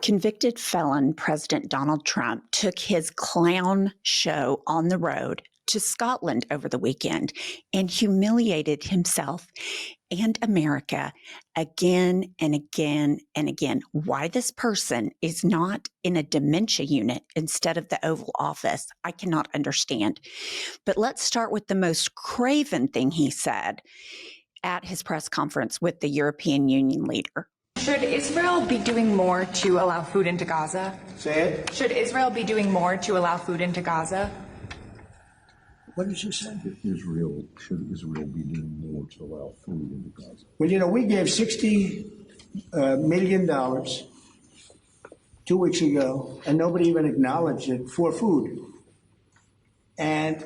Convicted felon President Donald Trump took his clown show on the road to Scotland over the weekend and humiliated himself and America again and again and again. Why this person is not in a dementia unit instead of the Oval Office, I cannot understand. But let's start with the most craven thing he said at his press conference with the European Union leader. Should Israel be doing more to allow food into Gaza? Say it. Should Israel be doing more to allow food into Gaza? What did you say? Should Israel be doing more to allow food into Gaza? Well, you know, we gave $60 million 2 weeks ago, and nobody even acknowledged it, for food. And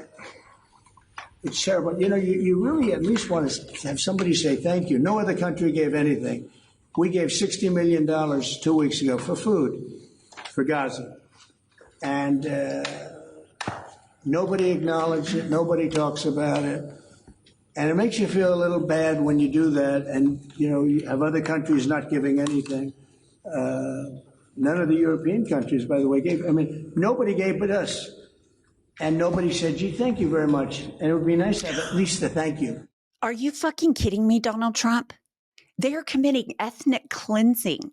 it's terrible. You know, you really at least want to have somebody say thank you. No other country gave anything. We gave $60 million 2 weeks ago for food for Gaza. And nobody acknowledged it. Nobody talks about it. And it makes you feel a little bad when you do that. And, you know, you have other countries not giving anything. None of the European countries, by the way, gave. I mean, nobody gave but us. And nobody said, gee, thank you very much. And it would be nice to have at least a thank you. Are you fucking kidding me, Donald Trump? They are committing ethnic cleansing.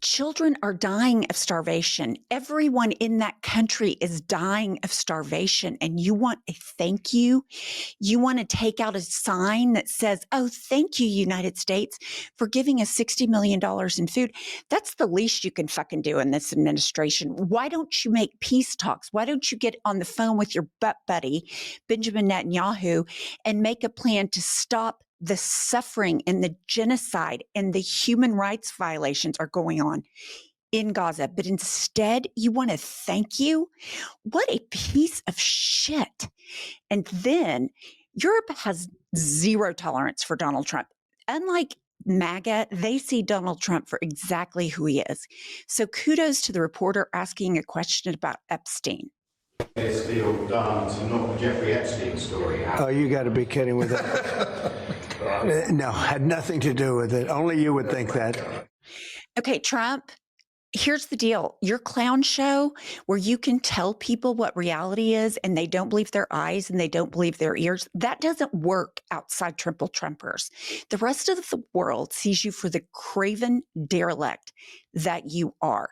Children are dying of starvation. Everyone in that country is dying of starvation. And you want a thank you? You want to take out a sign that says, oh, thank you, United States, for giving us $60 million in food. That's the least you can fucking do in this administration. Why don't you make peace talks? Why don't you get on the phone with your butt buddy, Benjamin Netanyahu, and make a plan to stop the suffering and the genocide and the human rights violations are going on in Gaza. But instead, you want to thank you? What a piece of shit. And then Europe has zero tolerance for Donald Trump. Unlike MAGA, they see Donald Trump for exactly who he is. So kudos to the reporter asking a question about Epstein. This deal done to knock the Jeffrey Epstein story out. Oh, you got to be kidding with that. No, had nothing to do with it. Only you would think that. Okay, Trump, here's the deal. Your clown show where you can tell people what reality is and they don't believe their eyes and they don't believe their ears, that doesn't work outside Triple Trumpers. The rest of the world sees you for the craven derelict that you are.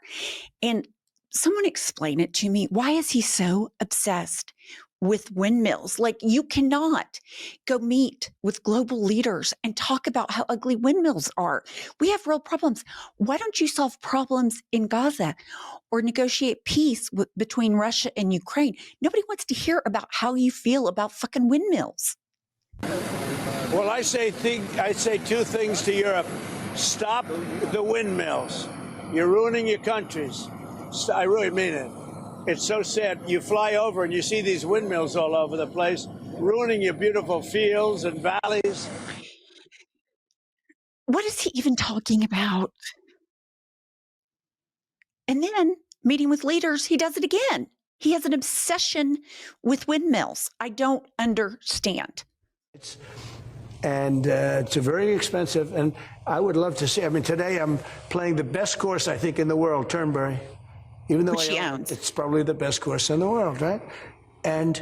And someone explain it to me. Why is he so obsessed with windmills? Like, you cannot go meet with global leaders and talk about how ugly windmills are. We have real problems. Why don't you solve problems in Gaza or negotiate peace between Russia and Ukraine? Nobody wants to hear about how you feel about fucking windmills. Well, I say two things to Europe. Stop the windmills. You're ruining your countries. I really mean it. It's so sad. You fly over and you see these windmills all over the place, ruining your beautiful fields and valleys. What is he even talking about? And then meeting with leaders, he does it again. He has an obsession with windmills. I don't understand. And it's a very expensive, and I would love to see. I mean, today I'm playing the best course, I think, in the world, Turnberry. Even though it's probably the best course in the world, right? And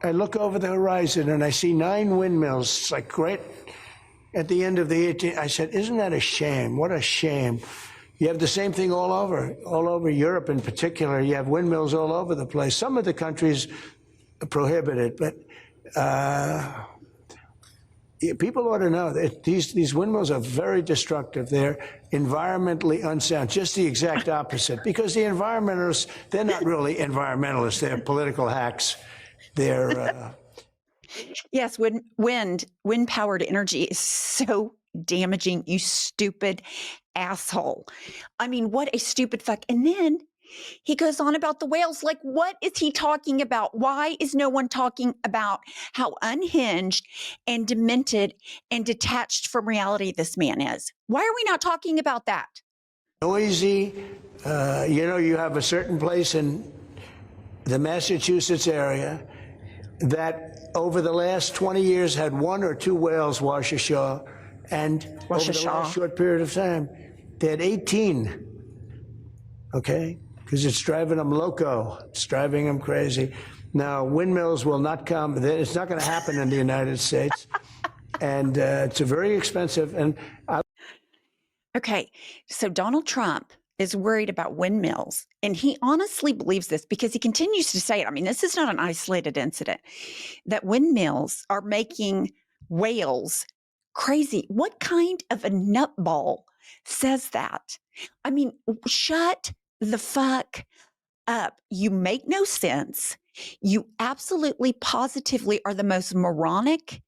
I look over the horizon and I see 9 windmills. It's like right at the end of the 18th. I said, isn't that a shame? What a shame. You have the same thing all over Europe in particular. You have windmills all over the place. Some of the countries prohibit it, but people ought to know that these windmills are very destructive. They're environmentally unsound, just the exact opposite. Because the environmentalists, they're not really environmentalists. They're political hacks. They're... Yes, wind-powered energy is so damaging, you stupid asshole. I mean, what a stupid fuck. And then he goes on about the whales. Like, what is he talking about? Why is no one talking about how unhinged and demented and detached from reality this man is? Why are we not talking about that? Noisy. You know, you have a certain place in the Massachusetts area that over the last 20 years had 1 or 2 whales wash ashore. And over the last short period of time, they had 18. okay? Because it's driving them loco. It's driving them crazy. Now, windmills will not come. It's not going to happen in the United States. And it's a very expensive. And Okay, so Donald Trump is worried about windmills. And he honestly believes this because he continues to say it. I mean, this is not an isolated incident, that windmills are making whales crazy. What kind of a nutball says that? I mean, shut the fuck up. You make no sense. You absolutely, positively are the most moronic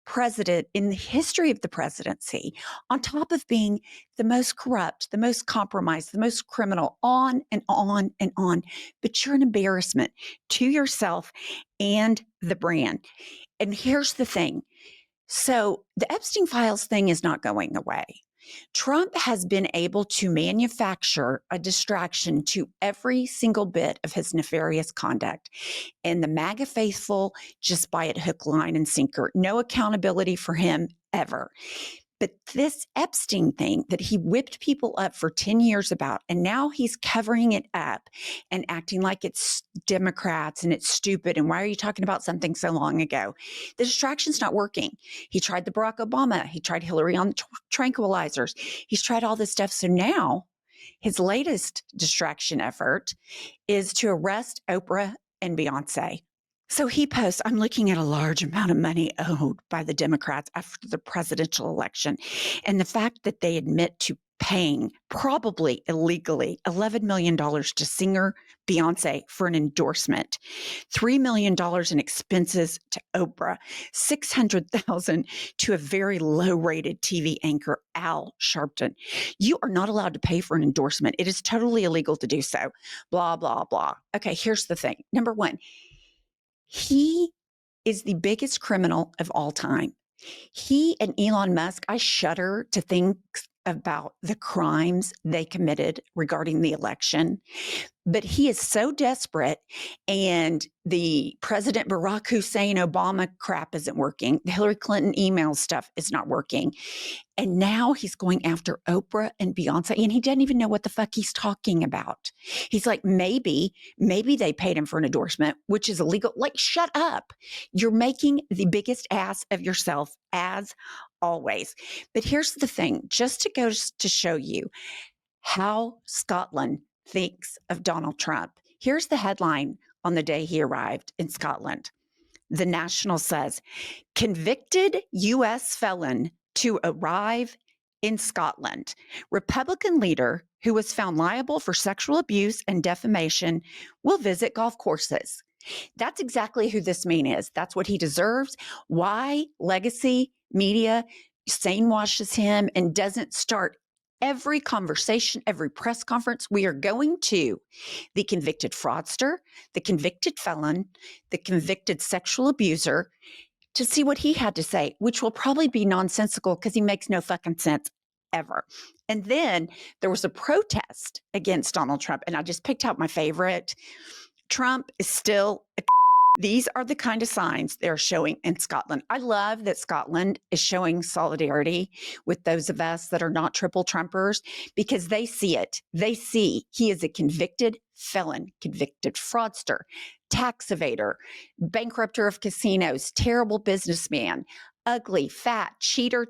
president in the history of the presidency, on top of being the most corrupt, the most compromised, the most criminal, on and on and on. But you're an embarrassment to yourself and the brand. And here's the thing. So the Epstein Files thing is not going away. Trump has been able to manufacture a distraction to every single bit of his nefarious conduct. And the MAGA faithful just buy it hook, line, and sinker. No accountability for him ever. But this Epstein thing that he whipped people up for 10 years about, and now he's covering it up and acting like it's Democrats and it's stupid. And why are you talking about something so long ago? The distraction's not working. He tried the Barack Obama. He tried Hillary on the tranquilizers. He's tried all this stuff. So now his latest distraction effort is to arrest Oprah and Beyonce. So he posts, I'm looking at a large amount of money owed by the Democrats after the presidential election. And the fact that they admit to paying, probably illegally, $11 million to singer Beyonce for an endorsement, $3 million in expenses to Oprah, $600,000 to a very low-rated TV anchor, Al Sharpton. You are not allowed to pay for an endorsement. It is totally illegal to do so. Blah, blah, blah. Okay, here's the thing. Number one, he is the biggest criminal of all time. He and Elon Musk, I shudder to think about the crimes they committed regarding the election. But he is so desperate, and the President Barack Hussein Obama crap isn't working. The Hillary Clinton email stuff is not working. And now he's going after Oprah and Beyonce, and he doesn't even know what the fuck he's talking about. He's like, maybe they paid him for an endorsement, which is illegal. Like, shut up. You're making the biggest ass of yourself, as always. But here's the thing, just to go to show you how Scotland thinks of Donald Trump. Here's the headline on the day he arrived in Scotland. The National says, convicted U.S. felon to arrive in Scotland. Republican leader who was found liable for sexual abuse and defamation will visit golf courses. That's exactly who this man is. That's what he deserves. Why legacy media sane washes him and doesn't start every conversation, every press conference. We are going to the convicted fraudster, the convicted felon, the convicted sexual abuser, to see what he had to say, which will probably be nonsensical because he makes no fucking sense ever. And then there was a protest against Donald Trump, and I just picked out my favorite. Trump is still a These are the kind of signs they're showing in Scotland. I love that Scotland is showing solidarity with those of us that are not triple Trumpers, because they see it. They see he is a convicted felon, convicted fraudster, tax evader, bankrupter of casinos, terrible businessman, ugly, fat, cheater.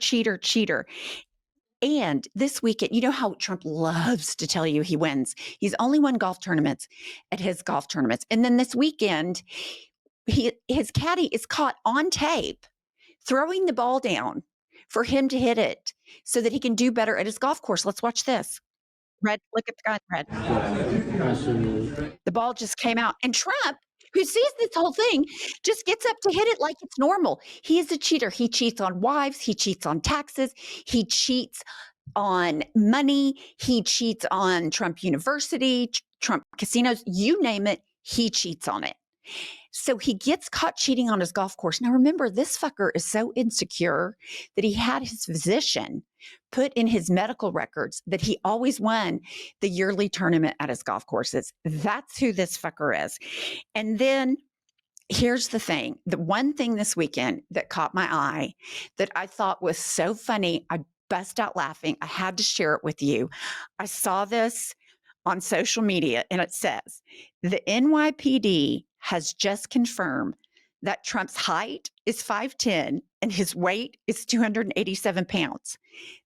And this weekend, you know how Trump loves to tell you he wins. He's only won golf tournaments at his golf tournaments. And then this weekend, his caddy is caught on tape throwing the ball down for him to hit it so that he can do better at his golf course. Let's watch this. Red, look at the gun, Red. The ball just came out. And Trump, who sees this whole thing, just gets up to hit it like it's normal. He is a cheater. He cheats on wives. He cheats on taxes. He cheats on money. He cheats on Trump University, Trump casinos, you name it, he cheats on it. So he gets caught cheating on his golf course. Now, remember, this fucker is so insecure that he had his physician put in his medical records that he always won the yearly tournament at his golf courses. That's who this fucker is. And then here's the thing. The one thing this weekend that caught my eye that I thought was so funny, I bust out laughing. I had to share it with you. I saw this on social media, and it says, the NYPD has just confirmed that Trump's height is 5'10" and his weight is 287 pounds.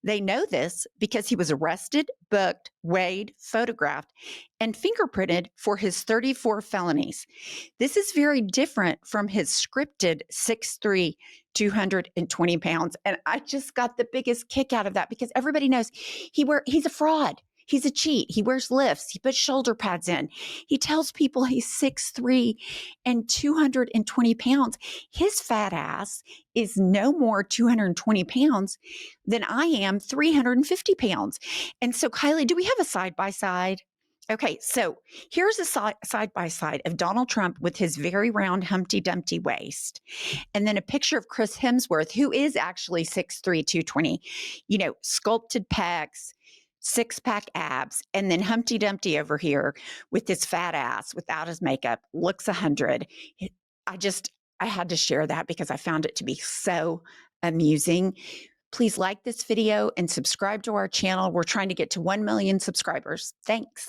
They know this because he was arrested, booked, weighed, photographed, and fingerprinted for his 34 felonies. This is very different from his scripted 6'3", 220 pounds. And I just got the biggest kick out of that because everybody knows he's a fraud. He's a cheat. He wears lifts. He puts shoulder pads in. He tells people he's 6'3" and 220 pounds. His fat ass is no more 220 pounds than I am 350 pounds. And so, Kylie, do we have a side-by-side? Okay, so here's a side-by-side of Donald Trump with his very round Humpty Dumpty waist. And then a picture of Chris Hemsworth, who is actually 6'3", 220, sculpted pecs, six-pack abs, and then Humpty Dumpty over here with his fat ass without his makeup, looks 100. I had to share that because I found it to be so amusing. Please like this video and subscribe to our channel. We're trying to get to 1 million subscribers. Thanks.